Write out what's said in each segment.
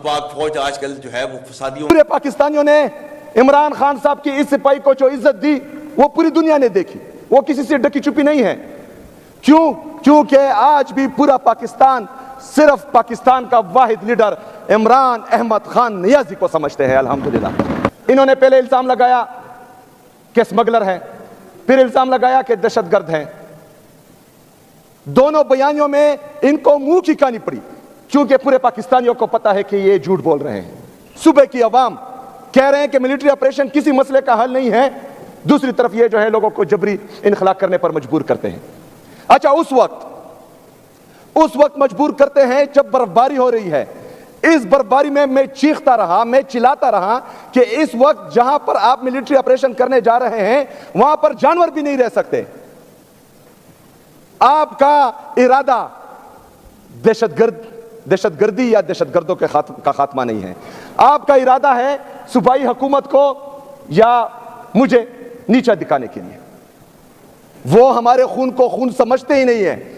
پاک فوج آج کل جو ہے وہ فسادیوں پورے پاکستانیوں نے عمران خان صاحب کی اس سپاہی کو جو عزت دی وہ پوری دنیا نے دیکھی، وہ کسی سے ڈکی چھپی نہیں ہے۔ کیونکہ آج بھی پورا پاکستان صرف پاکستان کا واحد لیڈر عمران احمد خان نیازی کو سمجھتے ہیں۔ الحمدللہ انہوں نے پہلے الزام لگایا کہ اسمگلر ہیں، پھر الزام لگایا کہ دہشت گرد ہیں۔ دونوں بیانیوں میں ان کو منہ کی کہانی پڑی، کیونکہ پورے پاکستانیوں کو پتا ہے کہ یہ جھوٹ بول رہے ہیں۔ صوبے کی عوام کہہ رہے ہیں کہ ملٹری آپریشن کسی مسئلے کا حل نہیں ہے، دوسری طرف یہ جو ہے لوگوں کو جبری انخلا کرنے پر مجبور کرتے ہیں۔ اچھا اس وقت مجبور کرتے ہیں جب برفباری ہو رہی ہے۔ اس برفباری میں چیختا رہا، میں چلاتا رہا کہ اس وقت جہاں پر آپ ملٹری آپریشن کرنے جا رہے ہیں وہاں پر جانور بھی نہیں رہ سکتے۔ آپ کا ارادہ دہشت گردی یا دہشت گردوں کا خاتمہ نہیں ہے، آپ کا ارادہ ہے صوبائی حکومت کو یا مجھے نیچا دکھانے کے لیے۔ وہ ہمارے خون کو خون سمجھتے ہی نہیں ہے،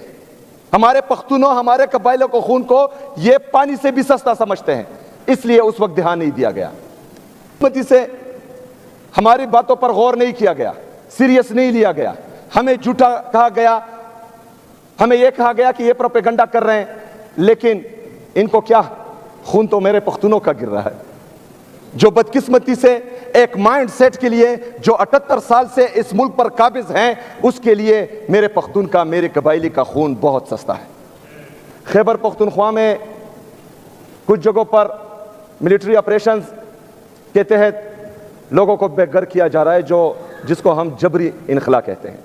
ہمارے پختونوں، ہمارے قبائلوں کو خون کو یہ پانی سے بھی سستا سمجھتے ہیں، اس لیے اس وقت دھیان نہیں دیا گیا، سے ہماری باتوں پر غور نہیں کیا گیا، سیریس نہیں لیا گیا، ہمیں جھوٹا کہا گیا، ہمیں یہ کہا گیا کہ یہ پروپیگنڈا کر رہے ہیں، لیکن ان کو کیا، خون تو میرے پختونوں کا گر رہا ہے، جو بدقسمتی سے ایک مائنڈ سیٹ کے لیے جو 78 سال سے اس ملک پر قابض ہیں، اس کے لیے میرے پختون کا، میرے قبائلی کا خون بہت سستا ہے۔ خیبر پختونخوا میں کچھ جگہوں پر ملٹری آپریشنز کے تحت لوگوں کو بے گھر کیا جا رہا ہے، جس کو ہم جبری انخلا کہتے ہیں۔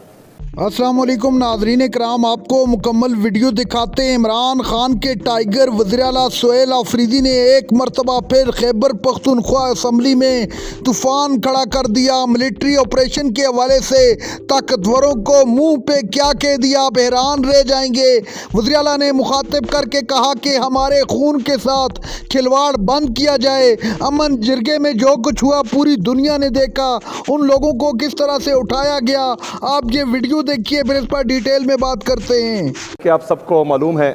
السلام علیکم ناظرین کرام، آپ کو مکمل ویڈیو دکھاتے ہیں۔ عمران خان کے ٹائیگر وزیر اعلیٰ سہیل آفریدی نے ایک مرتبہ پھر خیبر پختونخوا اسمبلی میں طوفان کھڑا کر دیا۔ ملٹری آپریشن کے حوالے سے طاقتوروں کو منہ پہ کیا کہہ دیا، آپ حیران رہ جائیں گے۔ وزیر اعلیٰ نے مخاطب کر کے کہا کہ ہمارے خون کے ساتھ کھلواڑ بند کیا جائے۔ امن جرگے میں جو کچھ ہوا پوری دنیا نے دیکھا، ان لوگوں کو کس طرح سے اٹھایا گیا، آپ یہ ویڈیو دیکھیے، پھر اس پر ڈیٹیل میں بات کرتے ہیں۔ کہ آپ سب کو معلوم ہے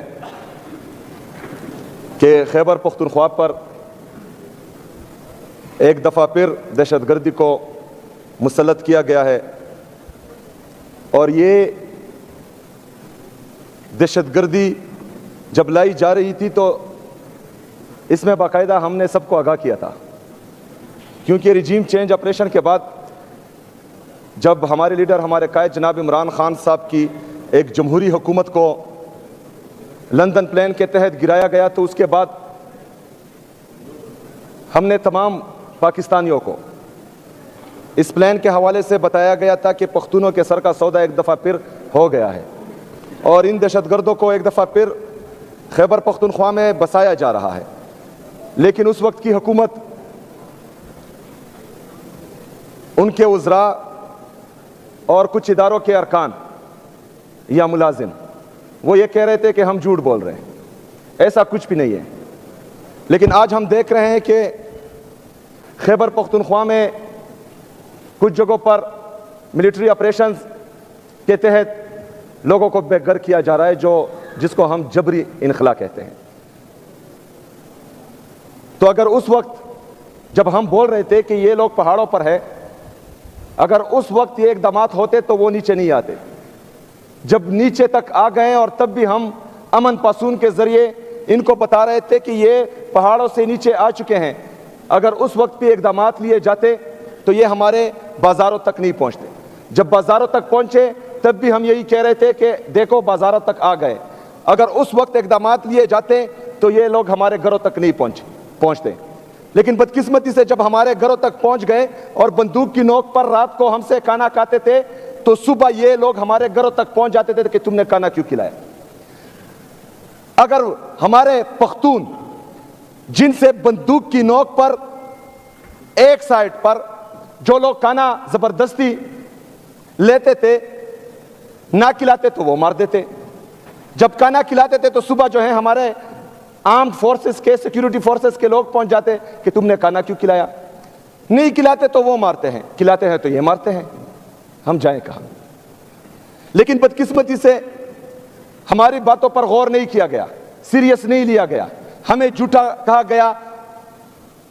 کہ خیبر پختونخوا پر ایک دفعہ پھر دہشت گردی کو مسلط کیا گیا ہے، اور یہ دہشت گردی جب لائی جا رہی تھی تو اس میں باقاعدہ ہم نے سب کو آگاہ کیا تھا، کیونکہ ریجیم چینج آپریشن کے بعد جب ہمارے لیڈر، ہمارے قائد جناب عمران خان صاحب کی ایک جمہوری حکومت کو لندن پلان کے تحت گرایا گیا، تو اس کے بعد ہم نے تمام پاکستانیوں کو اس پلان کے حوالے سے بتایا گیا تھا کہ پختونوں کے سر کا سودا ایک دفعہ پھر ہو گیا ہے، اور ان دہشت گردوں کو ایک دفعہ پھر خیبر پختونخوا میں بسایا جا رہا ہے۔ لیکن اس وقت کی حکومت، ان کے وزراء اور کچھ اداروں کے ارکان یا ملازم، وہ یہ کہہ رہے تھے کہ ہم جھوٹ بول رہے ہیں، ایسا کچھ بھی نہیں ہے۔ لیکن آج ہم دیکھ رہے ہیں کہ خیبر پختونخوا میں کچھ جگہوں پر ملٹری آپریشنز کے تحت لوگوں کو بے گھر کیا جا رہا ہے، جس کو ہم جبری انخلا کہتے ہیں۔ تو اگر اس وقت جب ہم بول رہے تھے کہ یہ لوگ پہاڑوں پر ہے، اگر اس وقت یہ اقدامات ہوتے تو وہ نیچے نہیں آتے، جب نیچے تک آ گئے اور تب بھی ہم امن پاسون کے ذریعے ان کو بتا رہے تھے کہ یہ پہاڑوں سے نیچے آ چکے ہیں، اگر اس وقت بھی اقدامات لیے جاتے تو یہ ہمارے بازاروں تک نہیں پہنچتے۔ جب بازاروں تک پہنچے تب بھی ہم یہی کہہ رہے تھے کہ دیکھو بازاروں تک آ گئے، اگر اس وقت اقدامات لیے جاتے تو یہ لوگ ہمارے گھروں تک نہیں پہنچتے۔ لیکن بدقسمتی سے جب ہمارے گھروں تک پہنچ گئے اور بندوق کی نوک پر رات کو ہم سے کھانا کھاتے تھے، تو صبح یہ لوگ ہمارے گھروں تک پہنچ جاتے تھے کہ تم نے کھانا کیوں کھلایا۔ اگر ہمارے پختون جن سے بندوق کی نوک پر ایک سائٹ پر جو لوگ کھانا زبردستی لیتے تھے، نہ کھلاتے تو وہ مار دیتے، جب کھانا کھلاتے تھے تو صبح جو ہے ہمارے آرمڈ فورسز کے، سیکیورٹی فورسز کے لوگ پہنچ جاتے کہ تم نے کھانا کیوں کھلایا۔ نہیں کھلاتے تو وہ مارتے ہیں، کھلاتے ہیں تو یہ مارتے ہیں، ہم جائیں کہاں۔ لیکن بدقسمتی سے ہماری باتوں پر غور نہیں کیا گیا، سیریس نہیں لیا گیا، ہمیں جھوٹا کہا گیا،